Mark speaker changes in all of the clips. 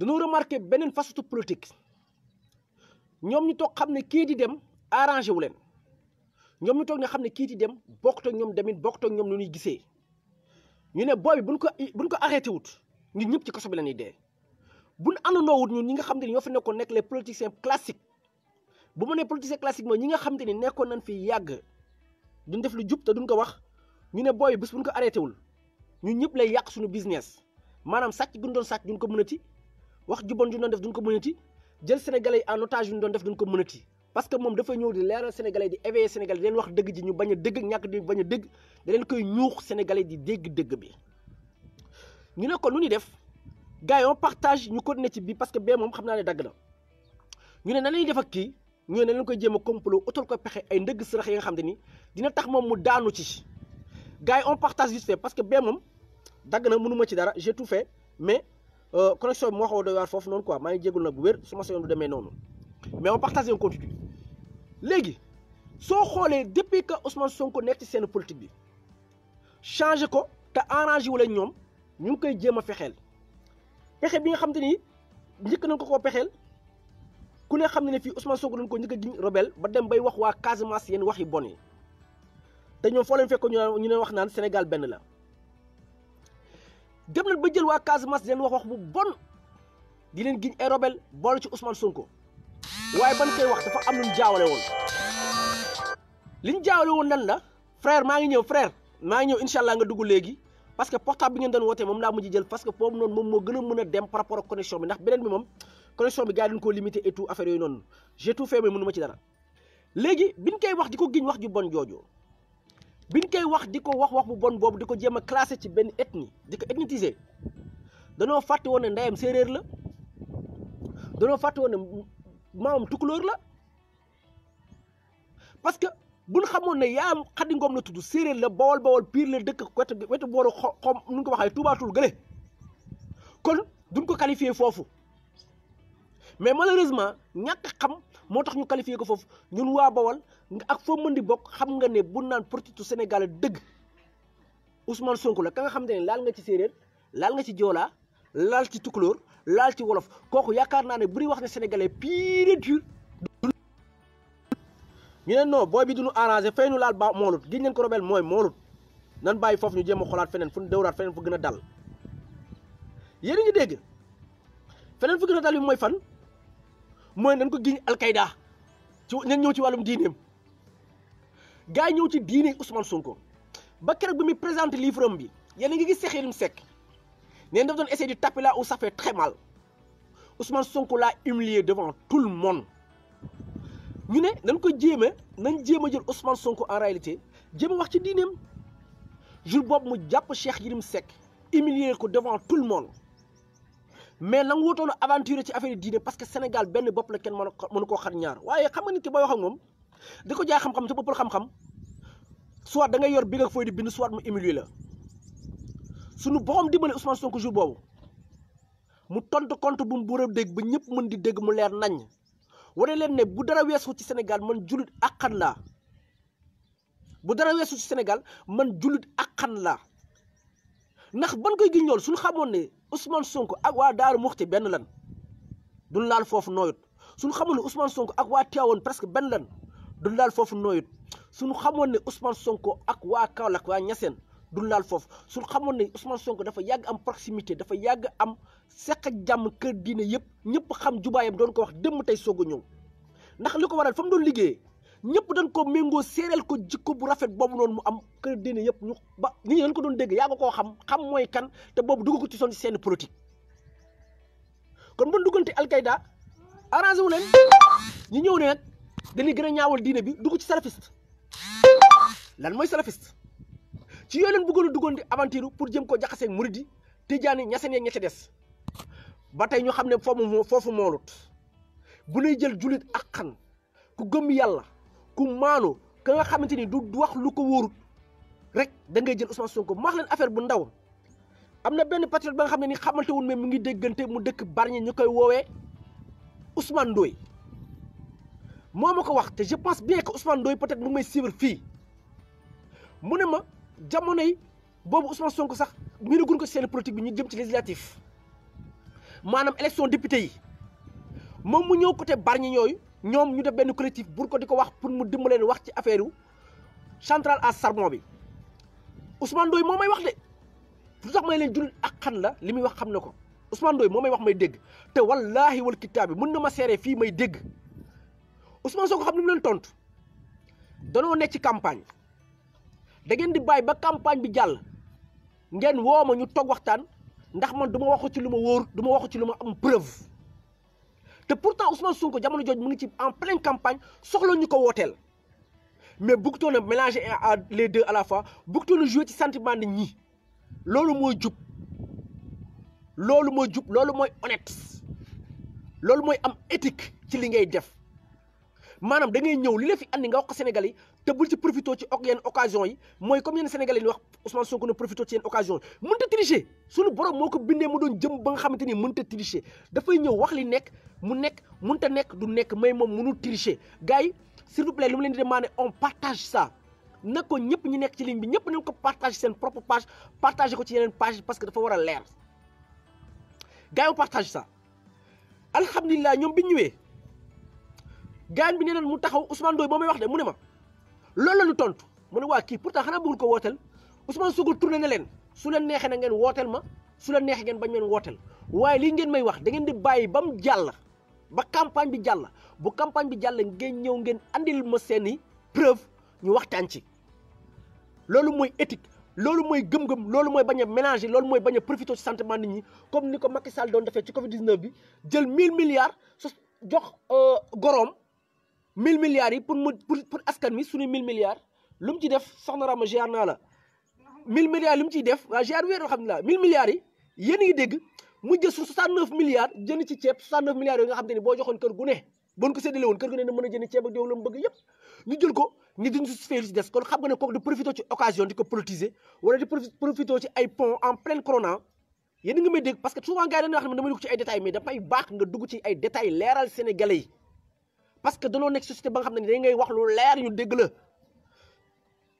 Speaker 1: dañoo remarqué beneen facette politique ñoom ñu toog xam ne kii di dem arrangé wu leen ñoom ñu toog ne xam ne kii di dem bokkut ak ñoom demin bokkut ak ñoom nu ñuy gisee ñu ne booy bi buñ ko arrêté wut nit ñëpp ci kaso bi la ñuy dee buñ àndandoo wut ñun ñi nga xam te ni ñoo fi nekkoon nekk les politiciens classiques bu ma nee politicien classique mooy ñi nga xam te ni nekkoon nañ fi yàgg duñ def lu jub te duñ ko wax ñu ne booy bis buñ ko arrêté wul ñun ñëpp lay yàq suñu business maanaam sàcc guñ doon sàcc duñ ko mënati wax ju bon ju doon def duñ ko mënati jël sénégalais yi en otage yu ñu doon def duñ ko mënati parce que moom dafa ñëw di leeral sénégalais di éveiller sénégalais di leen wax dëgg ji ñu bañ a dëgg ñàkk di bañ a dëgg da leen koy ñuux sénégalais di dégg dëgg bi ñu ne ko lu ñuy def gars yi on partage ñu continuer ci bi parce que bee moom xam naa ne dagg na ñu ne nan lañuy def ak kii ñu ne leen koy jéem a complot utal ko pexe ay ndëgg sërëx yi nga xam te ni dina tax moom mu daanu ci gars yi on partage vite fait parce que bee moom dagg na mënu ma ci dara j'ai tout fait mais connexion bi moo xaw a doy waar foofu noonu quoi maa ngi jégalu nag bu wér su ma soyoon du demee noonu mais on partage un continue léegi soo xoolee depuis que Ousmane Sonko nekk ci seen politique bi changé ko te arrangé wu leen ñoom ñu ngi koy jéem a fexeel pexe bi nga xam te ni njëkk nañ ko koo pexeel ku ne xam ne fii Ousmane Sonko dañ ko njëkk a giñ rebelle ba dem bay wax waa Casamance yenn wax yi bon yi te ñoom foo leen fekk ñu ne wax naan Sénégal benn la dem nañ ba jël waa Casamance di leen wax bu bon di leen giñ ay rebelle boole ci Ousmane Sonko waaye ban koy wax dafa am lu ñu jaawale woon li ñu jaawale woon lan la frère maa ngi ñëw incha allah nga dugg léegi parce que portable bi ngeen doon wootee moom laa mujj jël parce que foofu noonu moom moo gën a mën a dem par rapport ak connexion bi ndax beneen bi moom connexion bi gars yi dañ koo limité et tout affaire yooyu noonu j'ai tout fait mais mënu ma ci dara léegi biñ koy wax di ko giñ wax ju bon jooju biñ koy wax di ko wax bu bon boobu di ko jéem a classé ci benn ethnie di ko ethnitisé danoo fàtte woon ne ndeyam séeréer la danoo fàtte woon ne maamam tukulóor la parce que buñ xamoon ne yaayam Xadi Ngom la tudd séeréer la bawol piir la dëkk wetu booru xom nu ñu ko waxee tubaatul gële kon duñ ko qualifié foofu mais malheureusement ñàkk xam moo tax ñu qualifié ko foofu ñun waa bawol nga ak foo mën di bokk xam nga ne bu naan politique Sénégal dëgg Ousmane Sonko la ka nga xam ne laal nga ci séeréer laal nga ci joolaa laal ci tukulóor laal ci wolof kooku yaakaar naa ne bu ñuy wax ne sénégalais pire et dur ñu ne non booy bi duñu arrangé fay nu laal ba moolut giñ leen ko rebelle mooy moolut nan bàyyi foofu ñu jéem a xolaat feneen fu ñu dewraat feneen fu gën a dal yéen a ngi dégg feneen fu gën a dal bi mooy fan mooy nañ ko giñ alkayda ci nañ ñëw ci wàllum diineem gars yi ñëw ci diine Ousmane Sonko ba keroog bi muy présenté livre am bi yéen a ngi gis Cheikh Yérim Seck neen daf doon essayer di taper là où ça fait très mal Ousmane Sonko l'a humilié devant tout le monde ñu ne nañ jéem a jël Ousmane Sonko en réalité jéem a wax ci diineem jour boobu mu jàpp Cheikh Yérim Seck humilier ko devant tout le monde mais nangu wutoon aventure ci affaire diine parce que Sénégal benn bopp la kenn mënu koo xar ñaar waaye xam nga nit ki booy wax ak moom di ko jaay xam-xam te boppul xam-xam soit da ngay yor bi nga fooy di bind soit mu humilier la suñu borom dimbale Ousmane Sonko jour boobu mu tontu compte bu mu buur a dégg ba ñëpp mën di dégg mu leer nañ wane leen ne bu dara weesu ci Sénégal man jullit akkan laa bu dara weesu ci Sénégal man jullit akkan laa ndax ban koy giñ loolu suñu xamoon ne Ousmane Sonko ak waa Daaru Muxti benn lan duñ laal foofu nooyut suñu xamoon ne Ousmane Sonko ak waa Tivaouane presque benn lan duñ laal foofu nooyut suñu xamoon ne Ousmane Sonko ak waa Kaolack waa Niassène duñ laal foofu suñu xamoon ne Ousmane Sonko dafa yàgg am proximité dafa yàgg am seq ak jàmm kër diine yëpp ñëpp xam jubaayam doon ko wax démb tey soog a ñëw ndax li ko waral fa mu doon liggéeyee ñëpp dañ ko méngoo séeréel ko jikko bu rafet boobu noonu mu am kër diine yëpp ñu ba nit ñi dañ ko doon dégg yaa nga koo xam mooy kan te boobu dugg ko ci son ci seen politique kon ba duggante alkayda arrangé wu leen ñi ñëw ne nag dañuy gën a ñaawal diine bi dugg ci salafiste lan mooy salafiste ci yooyu leen bëggoon a duggoon di aventure pour jëm koo jaxaseeg murid yi tijaan yi ñaseen yeeg ña ca des ba tey ñu xam ne foofu moolut bu ñuy jël jullit ak xan ku gëm yàlla ku maanu ka nga xamante ni du wax lu ko wóorut rek da ngay jël Ousmane Sonko mu wax leen affaire bu ndaw am na benn patriote ba nga xam ne ni xamante wul mais mu ngi déggante mu dëkk Bargny ñu koy woowee Ousmane Ndoye moo ma ko wax te je pense bien que Ousmane Ndoye peut-être mu ngi may suivre fii mu ne ma jamono yi boobu Ousmane Sonko sax miinaguñ ko ci seen politique bi ñu jëm ci législatif maanaam élection député yi moom mu ñëw côté Bargny yooyu ñoom ñu def benn collectif pour ko di ko wax pour mu dimbaleen wax ci affaire yu centrale à charbon bi Ousmane Ndoye moo may wax de lu tax may leen jullit ak xan la li muy wax xam na ko Ousmane Ndoye moo may wax may dégg te wallaahi wal kitaabi mën na ma seere fii may dégg Ousmane Sonko xam ni mu leen tontu danoo nekk ci campagne da ngeen di bàyyi ba campagne bi jàll ngeen woo ma ñu toog waxtaan ndax man du ma waxu ci lu ma wóor du ma waxu ci lu ma am preuve te pourtant Ousmane Sonko jamono jooju mu ngi ci en pleine campagne soxla ñu ko wooteel mais bëggutoon a mélanger les deux à la fois bëggutoon a jouer ci sentiment nit ñi loolu mooy jub loolu mooy jub loolu mooy honnête loolu mooy am éthique ci li ngay def maanaam da ngay ñëw li la fi andi nga wax ko Sénégalais yi te bul ci profité ci yenn occasion yi mooy comme yenn Sénégalais yi wax Ousmane Sonko ne profité ci yenn occasion yi mënut a tricher suñu borom moo ko bindee mu doon jëm ba nga xamante ni mënut a tricher dafay ñëw wax li nekk mu nekk mënut a nekk du nekk mais moom mënul tricher gars yi s'il vous plaît lu mu leen di demandé on partage ça na ko ñëpp ñi nekk ci ligne bi ñëpp nañ ko partage seen propre page partagé ko ci yeneen page parce que dafa war a leer gars yi on partage ça alhamdulilah ñoom bi ñu ñëwee gaan bi nee na mu taxaw Ousmane Ndoye moo may wax de mu ne ma loolu la ñu tontu mu ne waa kii pourtant xanaa bëggul ko wooteel Ousmane Sonko tourné na leen su leen neexee na ngeen wooteel ma su leen neexee ngeen bañ leen wooteel waaye lii ngeen may wax da ngeen di bàyyi ba mu jàll ba campagne bi jàll bu campagne bi jàll ngeen ñëw ngeen andil ma seeni preuve ñu waxtaan ci loolu mooy éthique loolu mooy gëm-gëm loolu mooy bañ a mélanger loolu mooy bañ a profité ci sentiment nit ñi comme ni ko Macky Sall doon defee ci Covid 19 bi jël 1000 milliards jox goroom 1000 milliards yi pour askan wi suñu 1000 milliards lu mu ci def soxna Rama ziar naa la 1000 milliards lu mu ciy def waa ziar weer alhamdulilah 1000 milliards yi yéen a ngi dégg mu jël su 69 milliards jënd ci ceeb 69 milliards yooyu nga xam te ni boo joxoon kër gu ne bon ko séddale woon kër gu ne na mën a jënd ceeb ak diw la mu bëgg yëpp ñu jël ko ni duñ si fee lu ci des kon xam nga ne kooku di profité ci occasion di ko politiser wala di profité ci ay pont en pleine corona yéen a ngi may dégg parce que souvent gars yi dañuy wax ne damay dugg ci ay détails mais dafay baax nga dugg ci ay détails leeral sénégalais yi parce que danoo nekk société ba nga xam ne da ngay wax lu leer ñu dégg la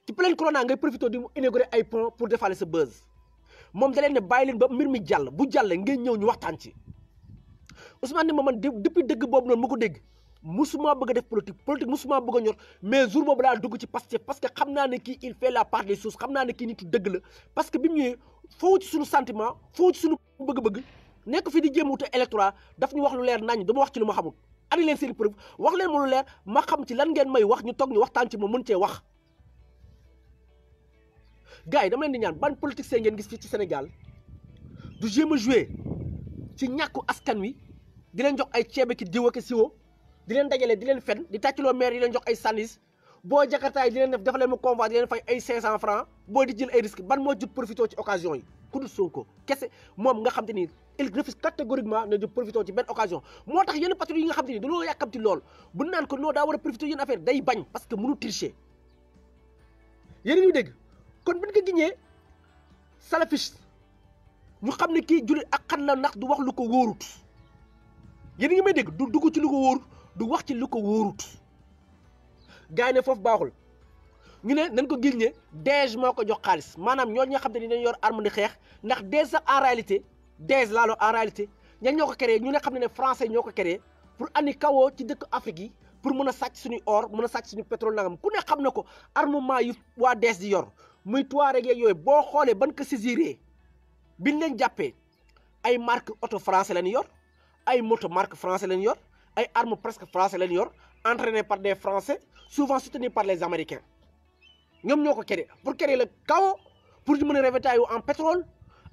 Speaker 1: ci pleine corona ngay profité di inaugurer ay pont pour defaale sa buzz moom da leen ne bàyyi leen ba mbir mi jàll bu jàll ngeen ñëw ñu waxtaan ci Ousmane ne ma man depuis dëgg boobu noonu ma ko dégg musuma bëgg a def politique musuma bëgg a ñor mais jour boobu laa dugg ci Pastef parce que xam naa ne kii il fait la part des choses xam naa ne kii nitu dëgg la parce que bi mu ñëwee foofu ci suñu sentiment foofu ci suñu bëgg-bëgg nekk fi di jéem wute électorat daf ñu wax lu leer nañ dama wax ci lu ma xamul andi leen seen preuve wax leen ma lu leer ma xam ci lan ngeen may wax ñu toog ñu waxtaan ci ma mën cee wax gars yi dama leen di ñaan ban politique see ngeen gis fii ci Sénégal du jéem a jouer ci ñàkku askan wi di leen jox ay ceebe ki diw ak siwo di leen dajale di leen fen di tàccaloo maire di leen jox ay sandis boo jakartaay di leen def dafa leen ma convoi di leen fay ay 500 francs boo di jël ay risque ban moo jut profité ci occasion yi ku dul Sonko kese moom nga xam te ni il refuse catégoriquement ne de profité ci benn occasion moo tax yenn patriotes yi nga xam te ni dañoo yàkkamti lool bu naan ko noo daa war a profité yenn affaire day bañ parce que mënu tricher yéen ñu dégg kon buñ ko giñee salafiste ñu xam ne kii jullit ak xan la ndax du wax lu ko wóorut yéen ngi may dégg du dugg ci lu ko wóorut du wax ci lu ko wóorut gars yi ne foofu baaxul ñu ne nañ ko giñee DG moo ko jox xaalis maanaam ñooñu nga xam te ni dañu yor arme di xeex ndax DG sax en réalité DG laaloo en réalité ñan ñoo ko créé ñu ne xam ne français ñoo ko créé pour andi kawoo ci dëkk Afrique yi pour mën a sàcc suñuy or mën a sàcc suñu pétrole nangam ku ne xam na ko armement yu waa DG di yor muy Touareg yeeg yooyu boo xoolee ban ko saisiree biñ leen jàppee ay marque auto français lañ yor ay moto marque français lañ yor ay armes presque français lañ yor entraîné par des français souvent soutenus par les américains ñoom ñoo ko créé pour créer le chaos pour ñu mën a ravitailler en pétrole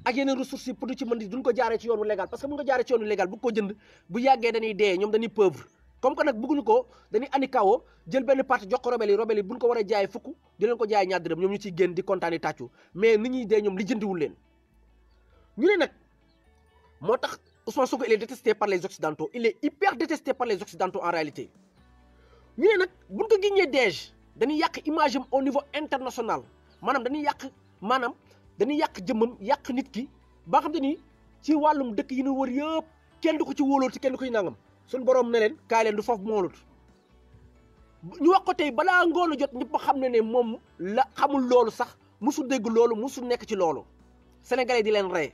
Speaker 1: ak yeneen ressources yi pour du ci mën di duñ ko jaaree ci yoonu légal parce que bu ñu ko jaaree ci yoonu légal bu ko jënd bu yàggee dañuy dee ñoom dañuy pauvre comme que nag bëgguñu ko dañuy andi chaos jël benn parti jox ko rebelle yi buñ ko war a jaay fukk di leen ko jaay ñaar dërëm ñoom ñu ciy génn di kontaan di tàccu mais nit ñuy dee ñoom li jëndiwul leen ñu ne nag moo tax Ousmane Sonko il est détesté par les occidentaux il est hyper détesté par les occidentaux en réalité ñu ne nag buñ ko giñee DG dañuy yàq image am au niveau international maanaam dañuy yàq jëmmam yàq nit ki ba xam te ni ci wàllum dëkk yi ñu wër yëpp kenn du ko ci wóolool ci kenn du ko ci nangam suñu borom ne leen kaay leen du foofu moolut ñu wax ko tey balaa ngoonu jot ñëpp xam ne moom la xamul loolu sax musu dégg loolu musu nekk ci loolu sénégalais di leen rey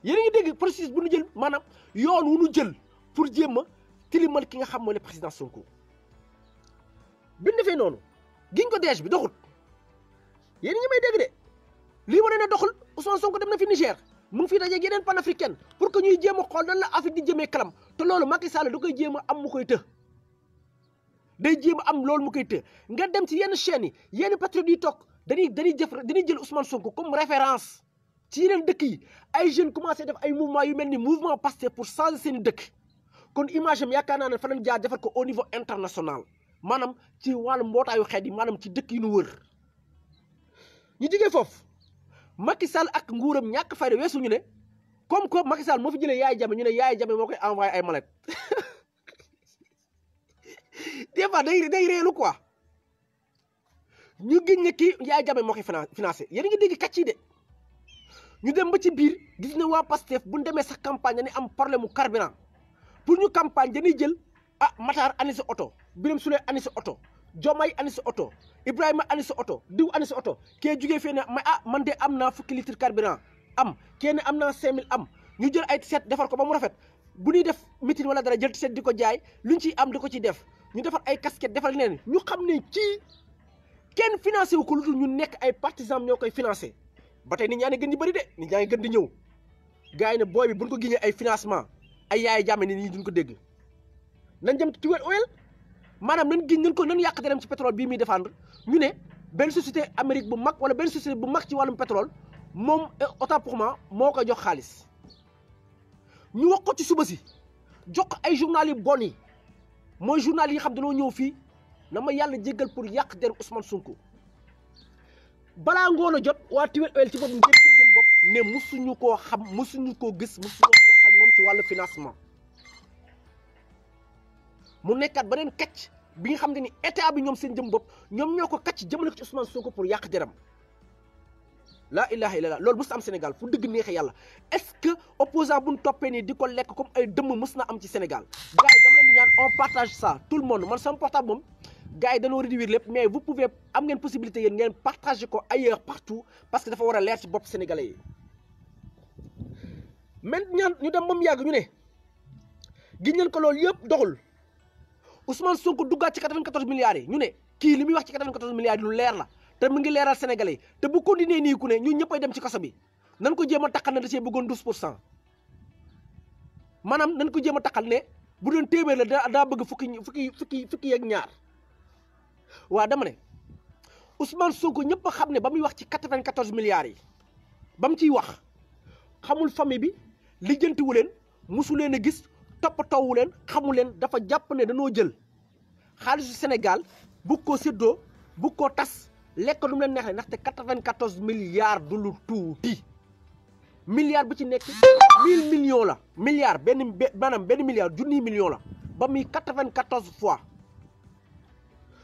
Speaker 1: yéen a ngi dégg processus bu nu jël maanaam yoon wu nu jël pour jéem a tilimal ki nga xam mooy le président Sonko bi ñu defee noonu giñ ko deej bi doxul yéen ñi may dégg de lii wane na doxul Ousmane Sonko dem na fi Niger mu ngi fi dajeeg yeneen panafricaine pour que ñuy jéem a xool nan la Afrique di jëmee kalam te loolu Macky Sall da koy jéem a am mu koy të day jéem a am loolu mu koy të nga dem ci yenn chaînes yi yenn patriotes yi toog dañuy jël Ousmane Sonko comme référence ci yeneen dëkk yi ay jeunes commencé def ay mouvement yu mel ni mouvement Pastef pour changer seen i dëkk kon image am yaakaar naa ne fa lañ jaar defar ko au niveau international maanaam ci wàllu mbootaayu xeet yi maanaam ci dëkk yi nu wër ñu jógee foofu Macky Sall ak nguuram ñàkk fayda weesu ñu ne comme que Macky Sall moo fi jëlee Yaya Jammeh ñu ne Yaya Jammeh moo koy envoyé ay mallette des fois day réelu quoi ñu giñ ne kii Yaya Jammeh moo koy financé yéen a ngi dégg kàcc yi de ñu dem ba ci biir gis ne waa Pastef bu ñu demee sax campagne dañuy am problème mu carburant pour ñu campagne dañuy jël Matar ani sa oto Birame Souleye ani sa oto Diomaye ani sa oto Ibrahima ani sa oto diw ani sa oto kee jugee fee ne man de am naa fukki litre carburant am kee ne am naa 5000 am ñu jël ay set defar ko ba mu rafet bu ñuy def meeting wala dara jël set di ko jaay luñ ciy am di ko ci def ñu defar ay casquette defal leen ñu xam ne kii kenn financé wu ko lu dul ñu nekk ay partisans ñoo koy financé ba tey nit ñaa ngi gën di bëri de nit ñaa ngi gën di ñëw gars yi ne booy bi buñ ko giñee ay financement ay Yaya Jammeh ni ñi duñ ko dégg nañ dem Tuwel Oil maanaam nañ yàq dem ci pétrole bii muy défendre ñu ne benn société Amérique bu mag wala benn société bu mag ci wàllum pétrole moom autant pour moi moo koy jox xaalis ñu wax ko ci suba si jox ko ay journal yu bon yi mooy journal yi xam dañoo ñëw fii na ma yàlla jéggal pour yàq der Ousmane Sonko balaa ngoon a jot waa Tuwel Oil ci boppam ngeen seen jëm bopp ne musuñu koo xam musuñu koo gis musuñu koo xam moom ci wàllu financement mu nekkaat beneen kàcc bi nga xam ne ni état bi ñoom seen jëm bopp ñoom ñoo ko kàcc jëmale ko ci Ousmane Sonko pour yàq deram laa ilaha illallah loolu mës na am Sénégal fu dëgg neexee yàlla est-ce que opposant bu ñu toppee nii di ko lekk comme ay dëmm mës na am ci Sénégal gars yi dama leen di ñaan on partage ça tout le monde man sama portable moom gars yi dañoo réduire lépp mais vous pouvez am ngeen possibilité yéen ngeen partager ko ailleurs partout parce que dafa war a leer ci bopp sénégalais yi maintenant ñu dem moom yàgg ñu ne gis ngeen ko loolu yëpp doxul Ousmane Sonko duggaat ci 94 milliards yi ñu ne kii li muy wax ci 94 milliards yi lu leer la te mu ngi leeral sénégalais yi te bu continuer nii ku ne ñun ñëppay dem ci kaso bi nan ko jéem a taxal ne da cee bëggoon 12% maanaam nan ko jéem a taxal ne bu doon téeméer la daa bëgg fukki ak ñaar waa dama ne Ousmane Sonko ñëpp a xam ne ba muy wax ci 94 milliards yi ba mu ciy wax xamul famille bi lijjantiwu leen musu leen a gis toppatoowu leen xamu leen dafa jàpp ne dañoo jël xaalisu Sénégal bu ko séddoo bu ko tas lekk lu mu leen neexee ndaxte 94 milliards du lu tuuti milliard bu ci nekk 1000 millions la milliard benn milliard junniy millions la ba muy 94 fois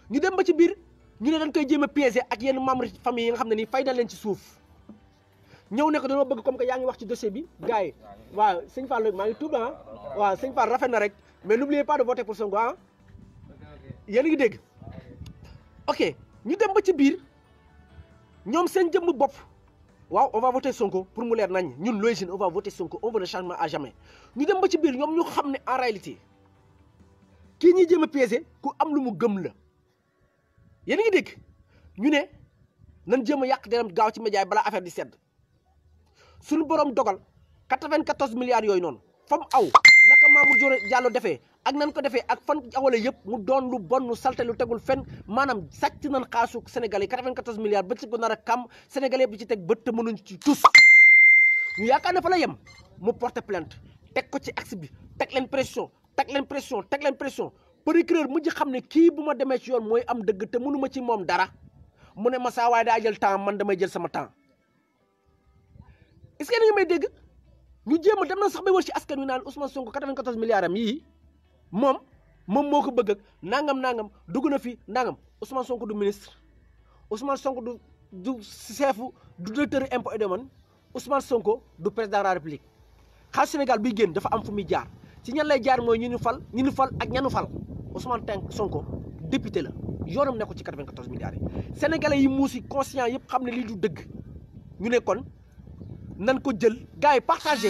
Speaker 1: ñu dem ba ci biir ñu ne dañ koy jéem a piéger ak yenn membres famille yi nga xam ne nii fay na leen ci suuf ñëw ne ko dañoo bëgg comme que yaa ngi wax ci dossier bi gars yi waaw sëñ Fall maa ngi tuub waaw sëñ Fall rafet na rek mais n'oubliez pas de voter pour Sonko yéen a ngi dégg ok ñu dem ba ci biir ñoom seen jëmm bopp waaw on va voter Sonko pour mu leer nañ ñun looy on va voter Sonko on veut le changement à jamais ñu dem ba ci biir ñoom ñu xam ne en réalité kii ñuy jéem a piéger ku am lu mu gëm la yéen a ngi dégg ñu ne nan jéem a yàq deram gaaw ci média yi balaa affaire di sedd suñu borom dogal 94 milliards yooyu noonu fam aw naka Mamour Diallo defee ak nan ko defee ak fan awale yëpp mu doon lu bon lu salte lu tegul fenn maanaam sàcc nañ xaasu Sénégalais 94 milliards ba ci ko nar a kam Sénégalais yëpp di ci teg bët te mënuñ ci tous ñu yaakaar ne fa la yem mu porter plainte teg ko ci axe bi teg leen pression procureur mujj xam ne kii bu ma demee ci yoon mooy am dëgg te mënuma ci moom dara mu ne ma saa waaye daa jël temps man damay jël sama temps est-ce que yéen a ngi may dégg ñu jéem a dem na sax bay wër ci askan wi naan Ousmane Sonko 94 milliards am yii moom moo ko bëgg ak nangam dugg na fi nangam Ousmane Sonko du ministre Ousmane Sonko du chef du directeur impôt et domaine Ousmane Sonko du président de la République xaalis Sénégal biy génn dafa am fu muy jaar ci ñan lay jaar mooy ñi ñu fal ak ñanu fal Ousmane Sonko député la yoonam nekko ci 94 milliards yi sénégalais yi muusi conscient yëpp xam ne lii du dëgg ñu ne kon nan ko jël gars yi partagé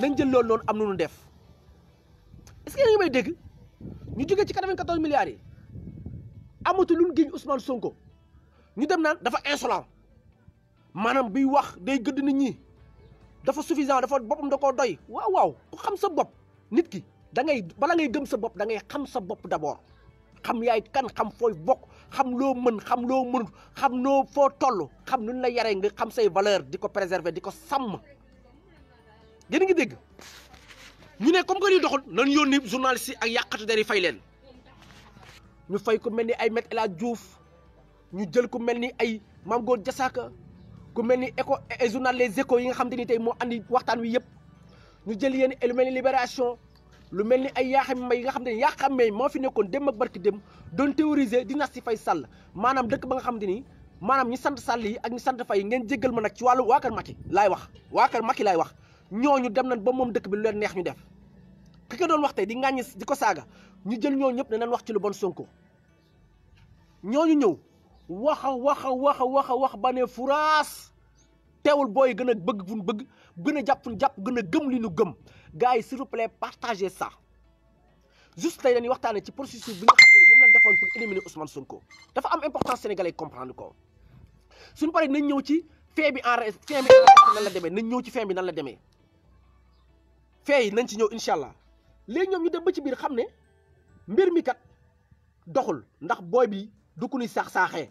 Speaker 1: nañ jël loolu noonu am nu ñu def est-ce que yéen a ngi may dégg ñu jógee ci 94 milliards yi amatu lu ñu giñ Ousmane Sonko ñu dem naan dafa insolent maanaam biy wax day gëdd nit ñi dafa suffisant dafa boppam da koo doy waaw ku xam sa bopp nit ki da ngay bala ngay gëm sa bopp da ngay xam sa bopp d'abord xam yaay kan xam fooy bokk xam loo mën xam loo mënut xam noo foo toll xam nu la yaree nga xam say valeur di ko préserver di ko sàmm yéen a ngi dégg ñu ne comme que ni doxul nan yónni journaliste yi ak yàqatu der yi fay leen ñu fay ku mel ni ay Me El Hadji Diouf ñu jël ku mel ni ay Mame Gor Diazaka ku mel ni éco journal Les Échos yi nga xam te ni tey moo andi waxtaan wi yëpp ñu jël yéen lu mel ni Libération lu mel ni ay Yaxam May yi nga xam te ni Yaxam May moo fi nekkoon dem ak barki dem doon théoriser dynastie Faye Sall maanaam dëkk ba nga xam te ni maanaam ñi sant Sall yi ak ñi sant Faye ngeen jéggal ma nag ci wàllu waa kër Macky laay wax waa kër Macky laay wax ñooñu dem nañ ba moom dëkk bi lu leen neex ñu def ki ko doon wax tey di ŋàññi di ko saaga ñu jël ñooñu ñëpp ne nañ wax ci lu bon Sonko ñooñu ñëw wax ba ne furaas teewul booy gën a bëgg fu ñu bëgg gën a jàpp fu ñu jàpp gën a gëm li ñu gëm gars yi s'il vous plaît partagez ça juste tey dañuy waxtaanee ci processus bi nga xam ne moom lañ defoon pour éliminer Ousmane Sonko dafa am importance sénégalais comprendre ko suñu paree nañ ñëw ci fin bi nan la demee nañ ñëw ci fin bi nan la demee fin yi nañ ci ñëw incha allah léegi ñoom ñu dem ba ci biir xam ne mbir mi kat doxul ndax booy bi du ku ni saaxee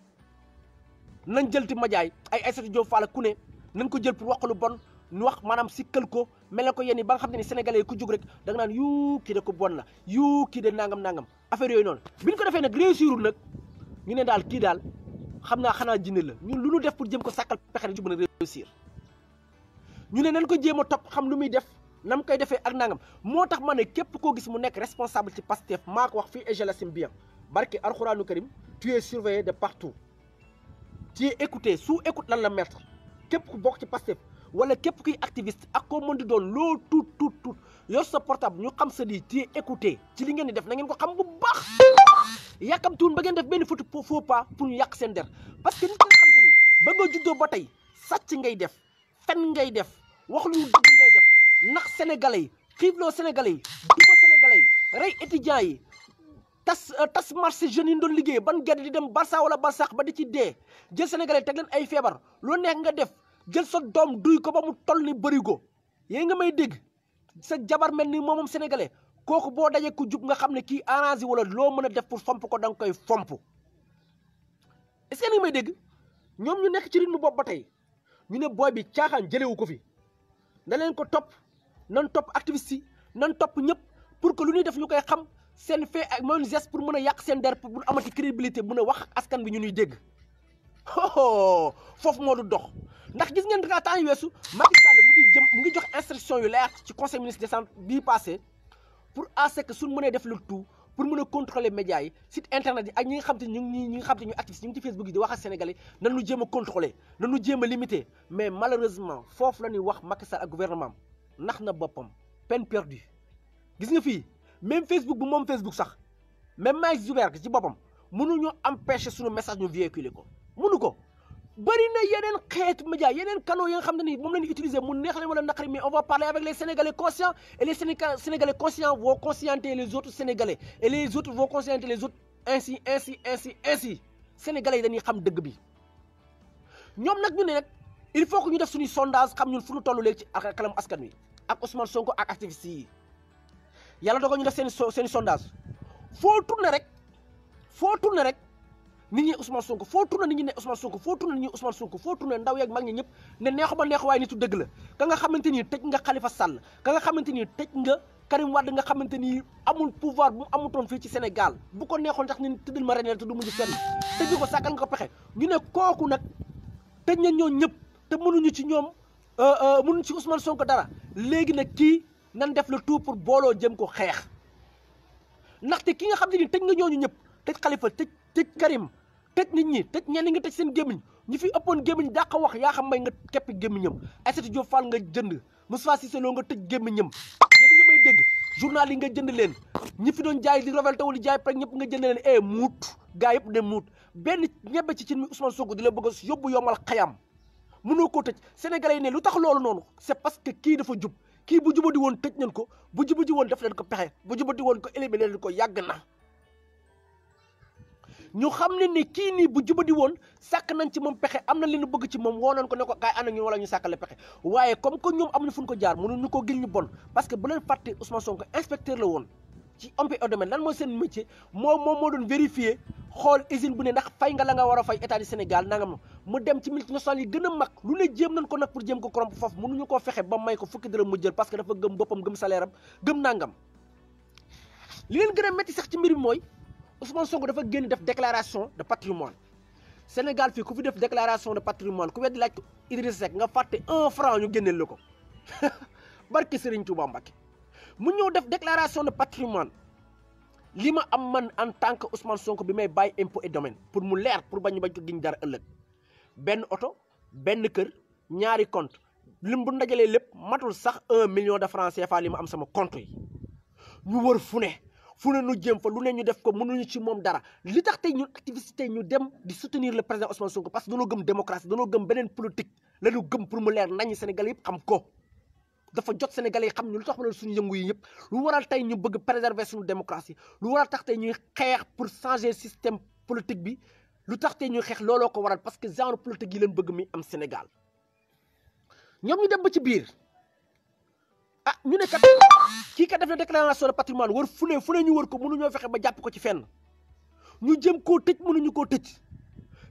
Speaker 1: nañ jël ti majaay ay Aïssatou Diop Fall ku ne nañ ko jël pour wax lu bon ñu wax maanaam sikkal ko mel na ko yéen ba nga xam ne ni sénégalais yi ku jóg rek da nga naan yuu kii de ko bon la yuu kii de nangam affaire yooyu noonu bi ñu ko defee nag réussirul nag ñu ne daal kii daal xam naa xanaa jinne la ñun lu ñu def pour jëm ko sàkkal pexe rek ci mën a réussir ñu ne nañ ko jéem a topp xam lu muy def nam koy defee ak nangam moo tax ma ne képp koo gis mu nekk responsable ci Pastef maa ko wax fii et je l'assume bien barke alxuraanu karim tu es surveillé de partout tu es écouté sous écoute lan la mettre képp ku bokk ci Pastef wala képp kuy activiste ak koo mën di doon loo tuut yor sa portable ñu xam sa di tu es écouté ci li ngeen di def na ngeen ko xam bu baax yàkkamtuwun ba ngeen def benn faux pas pour ñu yàq seen der parce que nit nga xam te ni ba nga juddoo ba tey sàcc ngay def fen ngay def wax lu dëgg ngay def nax sénégalais yi xiifloo sénégalais yi duma sénégalais yi rey étudiants yi tas marché jeunes yi doon liggéey ban gerte di dem Barça wala Barsax ba di ci dee jël sénégalais teg leen ay feebar loo neex nga def jël sa doom duy ko ba mu toll ni bërigo yéen nga may dégg sa jabar mel ni moomam sénégalais kooku boo dajee ku jub nga xam ne kii arrangé wala loo mën a def pour fomp ko da nga koy fomp est-ce que yéen nga may dégg ñoom ñu nekk ci rythme boobu ba tey ñu ne booy bi caaxaan jëlewu ko fi na leen ko topp nan topp activiste yi nan topp ñëpp pour que lu ñuy def ñu koy xam seen fait ak mooy geste pour mën a yàq seen der pour amati crédibilité mën a wax askan bi ñu ñuy dégg foofu moo du dox ndax gis ngeen temps yu weesu Macky Sall mu ngi jox instruction yu leer ci conseil ministre décembre bii passé pour à ce que suñ mënee def le tout pour mën a contrôler médias yi site internet yi ak ñi nga xam te ñi nga xam te ñu activiste ñu ngi ci Facebook yi di wax ak sénégalais nan ñu jéem a contrôler nan ñu jéem a limiter mais malheureusement foofu la ñuy wax Macky Sall ak gouvernement nax na boppam peine perdue gis nga fii même Facebook bu moom Facebook sax même Mark Zuckerberg ci boppam mënuñu empêcher suñu message ñu véhiculer ko mënu ko bëri na yeneen xeetu média yeneen canaux yi nga xam ne ni moom la ñu utiliser mu neex leen wala naqari mais on va parler avec les sénégalais conscients et les sénégalais conscients vont conscientiser les autres sénégalais et les autres vont conscientiser les autres ainsi sénégalais yi dañuy xam dëgg bi ñoom nag ñu ne nag il faut que ñu def suñuy sondage xam ñun fu ñu toll léegi ci ak kalam askan wi ak Ousmane Sonko ak activistes yi yàlla dogal ñu def seen sondage foo tourné rek nit ñi Ousmane Sonko foo tourné nit ñi ne Ousmane Sonko foo tourné nit ñi Ousmane Sonko foo tourné ndaw yeeg mag ñi ñëpp ne neexuma neexu waaye nitu dëgg la ka nga xamante ni tëj nga Khalifa Sall ka nga xamante ni tëj nga Karim Wade nga xamante ni amul pouvoir bu mu amutoon fii ci Sénégal bu ko neexoon tax ni tëddal ma reneel te du mujj fenn tëj ko sàkkal nga ko pexe ñu ne kooku nag tëj na ñoo ñëpp te mënuñu ci ñoom mënuñu ci Ousmane Sonko dara léegi nag kii nan def le tout pour booloo jëm ko xeex ndaxte ki nga xam ne ni tëj nga ñooñu ñëpp tëj Khalifa tëj Karim tëj nit ñi tëj ñenn nga tëj seen gémmiñ ñi fi ëppoon gémmiñ dàq wax yaa xam may nga keppi gémmiñam Aïssatou Diop Fall nga jënd Moustapha Cissé Lo nga tëj gémmiñam yéen nga may dégg journal yi nga jënd leen ñi fi doon jaay di révolté wu di jaay pare ñëpp nga jënd leen muut gaa yëpp ne muut benn ñebe ci cin mi Ousmane Sonko di la bëgg a yóbbu yomal xayam mënoo koo tëj sénégalais yi ne lu tax loolu noonu c'est parce que kii dafa jub kii bu jubadi woon tëj nañ ko bu jubadi woon def leen ko pexe bu jubadi woon ko éliminer leen ko yàgg na ñu xam ne ni kii nii bu jubadi woon sàkk nañ ci moom pexe am na li ñu bëgg ci moom woo nañ ko ne ko kaay ànd ak ñun wala ñu sàkkale pexe waaye comme que ñoom amuñu fu ñu ko jaar mënuñu ko gil ñu bon parce que bu leen fàtte Ousmane Sonko inspecteur la woon ci impôts et domaines lan mooy seen métier moom moo doon vérifier xool usine bu ne ndax fay nga la nga war a fay état du Sénégal nangam mu dem ci multinationales yi gën a mag lu ne jéem nañ ko nag pour jéem ko corrompre foofu mënuñu koo fexe ba may ko fukki dërëm mu jël parce que dafa gëm boppam gëm salaire am gëm nangam li leen gën a métti sax ci mbir mi mooy Ousmane Sonko dafa génn def déclaration de patrimoine Sénégal fii ku fi def déclaration de patrimoine ku weddi laaj ko Idrissa Seck nga fàtte 1 franc ñu génneel la ko barke Serigne Touba Mbacké mu ñëw def déclaration de patrimoine li ma am man en tant que Ousmane Sonko bi may bàyyi impôt et domaine pour mu leer pour bañ ko giñ dara ëllëg benn oto benn kër ñaari compte lim bu ndajalee lépp matul sax 1 million de francs CFA li ma am sama compte yi ñu wër fu ne nu jëm fa lu ne ñu def ko mënuñu ci moom dara li tax tey ñun activiste tey ñu dem di soutenir le président Ousmane Sonko parce que dañoo gëm démocratie dañoo gëm beneen politique la ñu gëm pour mu leer nañu Sénégalais yëpp xam ko dafa jot Sénégalais yi xam ñu lu tax wala suñu yëngu yi yëpp lu waral tey ñu bëgg préserver suñu démocratie lu waral tax tey ñuy xeex pour changer système politique bi lu tax tey ñuy xeex looloo ko waral parce que genre politique yi leen bëgg mi am Sénégal ñoom ñu dem ba ci biir ah ñu ne kat kii kat def na déclaration de patrimoine wër fu ne ñu wër ko mënuñoo fexe ba jàpp ko ci fenn ñu jëm koo tëj mënuñu koo tëj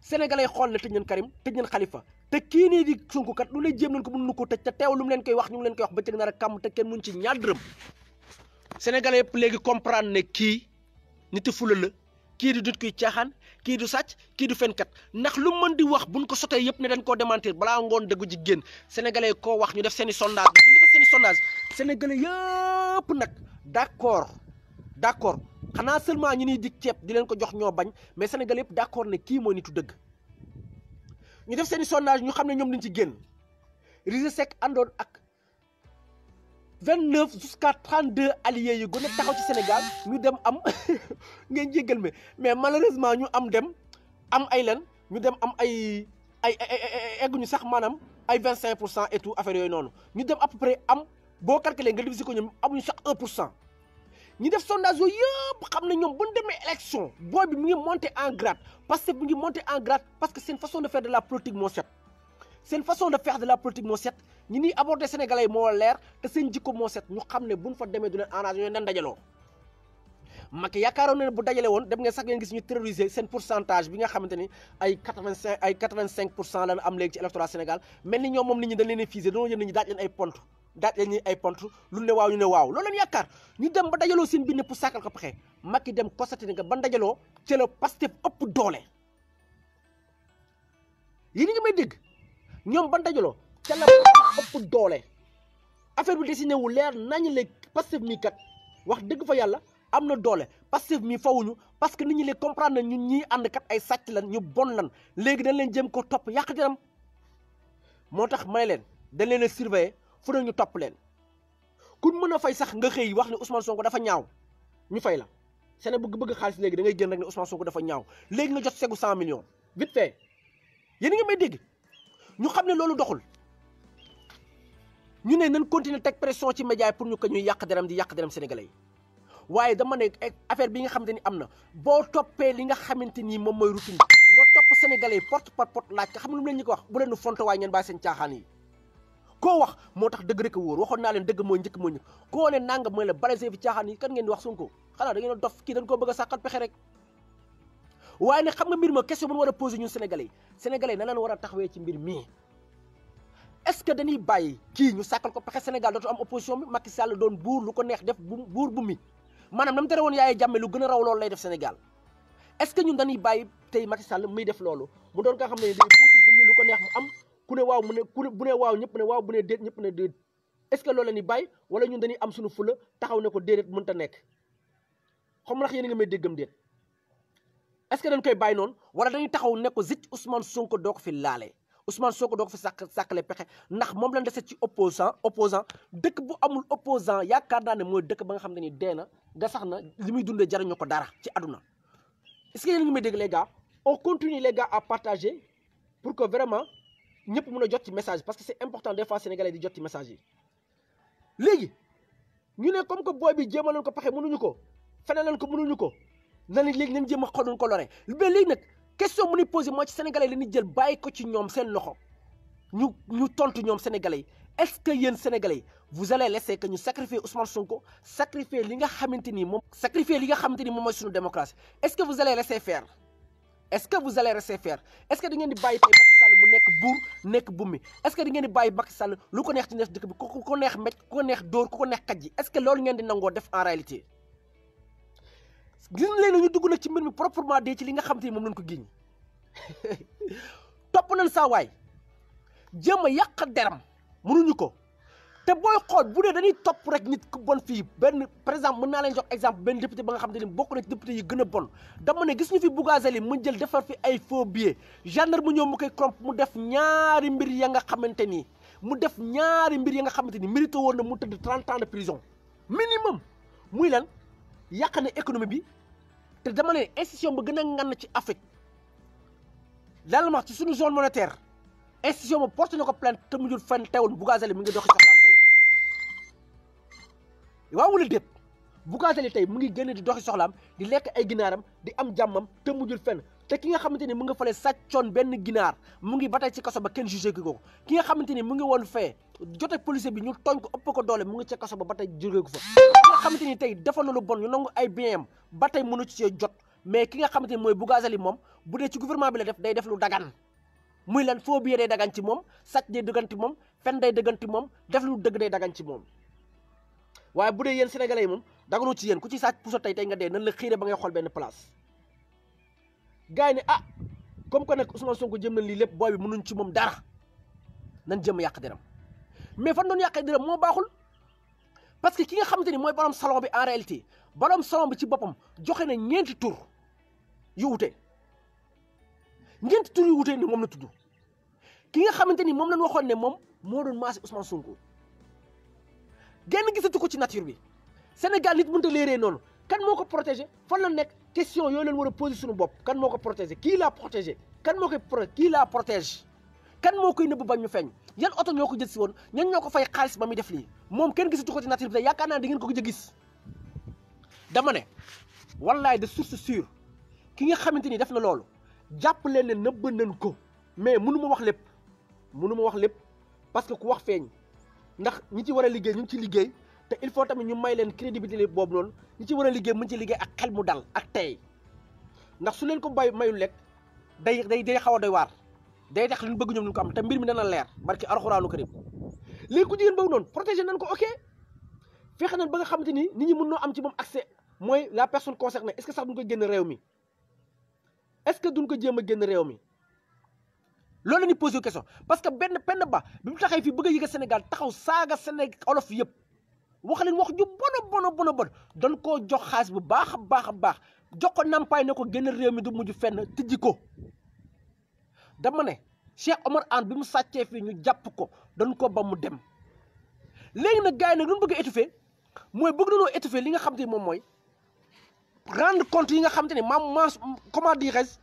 Speaker 1: sénégalais xool ne tëj nañ Karim tëj nañ Khalifa te kii nii di Sonko kat lu ne jéem nañ ko mënuñu koo tëj te teew lu mu leen koy wax ñu ngi leen koy wax ba tëg nar a kàmm te kenn mun ci ñaar dërëm sénégalais yëpp léegi comprendre ne kii niti fula la kii di dut kuy caaxaan kii du sàcc kii du fenkat ndax lu mën di wax buñ ko sotee yëpp ne dañ koo démentir balaa ngoon dëggu ji génn sénégalais koo wax ñu def seen i sondage bu ñu defee seen i sondage sénégalais yëpp nag d'accord xanaa seulement ñi ñuy dig ceeb di leen ko jox ñoo bañ mais sénégalais yëpp d'accord ne kii mooy nitu dëgg ñu def seen i sondage ñu xam ne ñoom dañ ci génn Idrissa Seck àndoon ak 29 jusqu'à 32 alliés yu gën a taxaw ci Sénégal ñu dem am ngeen jéggal mais malheureusement ñu am dem am ay len ñu dem am ay egguñu sax maanaam ay 25% et tout affaire yooyu noonu ñu dem à peu près am boo calculé nga diviser ko ñoom amuñu sax 1% ñu def sondage yooyu yëpp xam ne ñoom bu ñu demee élection booy bi mu ngi monter en grade parce que mu ngi monter en grade parce que seen façon de faire de la politique moo set seen façon de faire de la politique moo set ñi ni aborder sénégalais yi moo leer te seen jikko moo set ñu xam ne buñ fa demee du leen arrangé ñooy nen dajaloo Macky yaakaaroon ne bu dajale woon dem ngeen sax ngeen gis ñu terroriser seen pourcentage bi nga xamante ni ay 85% lañ am léegi ci électorat Sénégal mel ni ñoom moom nit ñi dañ leen a fusé dañoo jël nit ñi daaj leen ay pont lu ne waaw ñu ne waaw loolu leen yaakaar ñu dem ba dajaloo seen biir pour sàkkal ko pexe Macky dem constaté ne que ba dajaloo ci la Pastef ëpp doole yéen a ngi may dégg ñoom ba dajaloo ca la ëpp doole affaire bi dessiné wu leer nañu léegi Pastef mii kat wax dëgg fa yàlla am na doole Pastef mii fawuñu parce que nit ñi léegi comprendre na ñun ñii ànd kat ay sàcc lan ñu bon lan léegi dañ leen jëm ko topp yàq jaram moo tax may leen dañ leen a surveiller fu ne ñu topp leen kun mën a fay sax nga xëy wax ne Ousmane Sonko dafa ñaaw ñu fay la sene bëgg xaalis léegi da ngay génn rek ne Ousmane Sonko dafa ñaaw léegi nga jot segu 100 millions vite fait yéen a ngi may dégg ñu xam ne loolu doxul ñu ne nañ continuer teg pression ci média yi pour ñu ko ñuy yàq deram di yàq deram sénégalais yi waaye dama ne affaire bi nga xamante ni am na boo toppee li nga xamante ni moom mooy routine nga topp sénégalais yi porte par porte laaj xam lu mu leen ñu ko wax bu leen nu fonto waaye ngeen bàyyi seen caaxaan yi koo wax moo tax dëgg rek a wóor waxoon naa leen dëgg mooy njëkk mooy njëkk koo ne nangam mooy la balancé fi caaxaan yi kan ngeen di wax Sonko xanaa da ngeen dof kii dañ koo bëgg a sàqal pexe rek waaye nag xam nga mbir ma question bu ñu war a posé ñun sénégalais yi na leen war a taxawee ci mbir mii est-ce que dañuy bàyyi kii ñu sàkkal ko pexe Sénégal dootu am opposition bi Macky Sall doon buur lu ko neex def buur bu mi maanaam nam tere woon Yaya Jammeh lu gën a raw loolu lay def Sénégal est-ce que ñun dañuy bàyyi tey Macky Sall muy def loolu mu doon nga xam ne day buur bu mi lu ko neex mu am ku ne waaw mu ne bu ne waaw ñëpp ne waaw bu ne déet ñëpp ne déet est-ce que loolu la ñuy bàyyi wala ñun dañuy am suñu fula taxaw ne ko déedéet mënta nekk xam nga yéen a ngi may déggam déet est-ce que dañ koy bàyyi noonu wala dañuy taxaw ne ko zit Ousmane Sonko doo ko fi laale Ousmane Sonko doo ko fi sàkkale pexe ndax moom lañ dese ci opposant dëkk bu amul opposant yaakaar naa ne mooy dëkk ba nga xam ne ni dee na nga sax na li muy dundee jariñu ko dara ci àdduna est-ce que yéen a ngi may dégg les gars on continue les gars à partager pour que vraiment ñëpp mën a jot ci message parce que c'est important des fois sénégalais di jot ci message yi léegi ñu ne comme que booy bi jéem a leen ko pexe mënuñu ko feneen leen ko mënuñu ko na ni léegi nañ jéem a xool ko lore mais léegi nag question mu ni posé mooy ci sénégalais la ñuy jël bàyyi ko ci ñoom seen loxo ñu tontu ñoom sénégalais yi est-ce que yéen sénégalais vous allez laisser que ñu sacrifier Ousmane Sonko sacrifier li nga xamante ni moom mooy suñu démocratie est-ce que vous allez laisser faire est-ce que vous allez laisser faire est-ce que da ngeen di bàyyi tey Macky Sall mu nekk buur nekk bummi est-ce que da ngeen di bàyyi Macky Sall lu ko neex ci dëkk bi ku ko neex mbéj ku ko neex dóor ku ko neex kaj ji est-ce que loolu ngeen di nangoo def en réalité gis leen ñu dugg nag ci mbir mi proprement dee ci li nga xamante ni moom lañ ko giñ topp nañ saa waay jéem a yàq deram mënuñu ko te booy xool bu dee dañuy topp rek nit ku bon fii benn par exemple mën naa leen jox exemple benn député ba nga xamante ni bokk na ci député yi gën a bon dama ne gis ñu fi Bougazelli mu jël defar fi ay faux billets gendarme mu ñëw mu koy corrompre mu def ñaari mbir ya nga xamante ni mérité woon na mu tëdd 30 ans de prison minimum muy lan yàq na économie bi te dama ne institution ba gën a ngan ci Afrique daal ma ci suñu zone monétaire institution ba porté na ko plainte te mujjul fenn teewul Bougazelli mu ngi doxi soxlaam tey waaw wala déet Bougazelli tey mu ngi génn di doxi soxlaam di lekk ay ginaaram di am jàmmam te mujjul fenn te ki nga xamante ni mu nga fale sàccoon benn ginaar mu ngi ba tey ci kaso ba kenn jugé ki ko ki nga xamante ni mu ngi woon fee jote policier bi ñu tooñ ko ëpp ko doole mu ngi ca kaso ba tey jógee ko fa ki nga xamante ni tey dafa na lu bon ñu nangu ay bien am ba tey mënu ci see jot mais ki nga xamante ni mooy Bougazelli moom bu dee ci gouvernement bi la def day def lu dagan muy lan faux billet day dagan ci moom sàcc day dëggan ci moom fen day dëggan ci moom def lu dëgg day dagan ci moom waaye bu dee yéen sénégalais yi moom daganu ci yéen ku ci sàcc puso tey nga dee nan la xiire ba ngay xool benn place gars yi ne ah comme que nag Ousmane Sonko jëm nañ lii lépp booy bi mënuñ ci moom dara nañ jëm yàq deram mais fan doon yàqee deram moo baaxul parce que ki nga xamante ni mooy borom salon bi en réalité borom salon bi ci boppam joxe na ñeenti tur yu wute ñeenti tur yu wute ni moom la tudd ki nga xamante ni moom lañ waxoon ne moom moo doon maase Ousmane Sonko genn gisatu ko ci nature bi Sénégal nit mënut a léeree noonu kan moo ko protégé fan la nekk question yooyu leen war a posé suñu bopp kan moo ko protégé kii laa protégé kan moo koy kii laa protège kan moo koy nëbb bañ ñu feeñ yan oto ñoo ko jël si woon ñan ñoo ko fay xaalis ba muy def lii moom kenn gisatu ko ci nature bi te yaakaar naa da ngeen ko gëj a gis dama ne wallaay de source sûre ki nga xamante ni def na loolu jàpp leen ne nëbb nañ ko mais mënu ma wax lépp parce que ku wax feeñ ndax ñi ci war a liggéey ñu ngi ci liggéey te il faut tamit ñu may leen crédibilité boobu noonu ñi ci war a liggéey mën ci liggéey ak xel mu dal ak tey ndax su leen ko mayul lekk day xaw a doy waar day tax li ñu bëgg ñoom ñu ko am te mbir mi dana leer barki alxuraanu karim léegi ku jigéen boobu noonu protégé nañ ko ok fexe nañ ba nga xamante ni nit ñi mën noo am ci moom accès mooy la personne concernée est-ce que sax duñ ko génn réew mi est-ce que duñ ko jéem a génn réew mi loolu la ñuy posé question parce que benn ba bi mu taxay fii bëgg a yëge Sénégal taxaw saaga Sénégal olof yëpp wax leen wax ju bon doon koo jox xaalis bu baax a baax jox ko nampaay ne ko génn réew mi du mujj fenn tijji ko dama ne Cheikh Omar Anne bi mu sàccee fii ñu jàpp ko doon ko ba mu dem léegi nag gars yi nag lu mu bëgg a étouffer mooy bëgg nañoo étouffer li nga xam te ni moom mooy rendre compte yi nga xam te ne comment dirais-je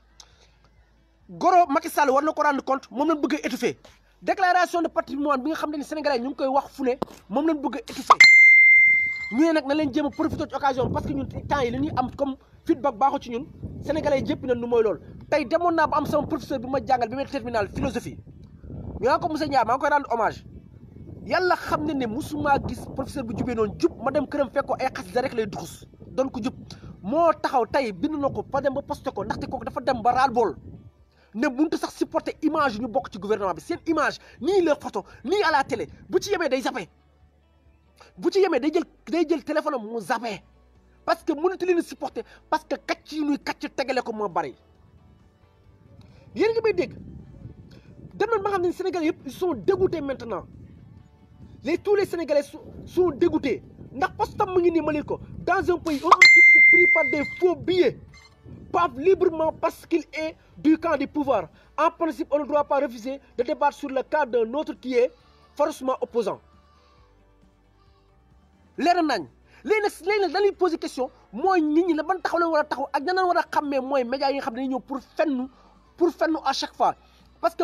Speaker 1: goro Macky Sall war na ko rendre compte moom lañ bëgg a étouffer déclaration de patrimoine bi nga xam te ne sénégalais ñu ngi koy wax fu ne moom lañ bëgg a étouffer ñu ne nag na leen jéem a profité ci occasion parce que ñun temps yi li ñuy am comme feedback baaxu ci ñun sénégalais yi jëpp nañ nu mooy loolu tey demoon naa ba am sama professeur bi ma jàngal bi may terminal philosophie ñu naan ko monsieur Ndiaye maa ngi koy rendre hommage yàlla xam ne ne musuma gis professeur bu jubee noonu jub ma dem këram fekk ko ay xasida rek lay duxus doon ko jub moo taxaw tey bind na ko ba dem ba posté ko ndaxte kooku dafa dem ba raal bool ne mënut a sax supporter image yu ñu bokk ci gouvernement bi seen image nii leur photo nii à la télé bu ci yemee day zappé bu ci yemee day jël téléphone am mu zappé parce que mënut leen a supporter parce que kàcc yi ñuy kàcc tegale ko moo bari yéen nga may dégg dem nañ ba xam ne Sénégalais yëpp ils sont dégoûtés maintenant tous les Sénégalais sont dégoûtés ndax parce que tam mu ngi nii ma leen ko dans un pays où un député pris par des faux billets parle librement parce qu'il est du camp du pouvoir. En principe, on ne doit pas refuser de débattre sur le cas d'un autre qui est forcément opposant. leer nañ léegi nag dañuy poser question mooy nit ñi la ban taxaw la war a taxaw ak ña war a xàmmee mooy médias yi nga xam ne dañuy ñëw pour fennu à chaque fois parce que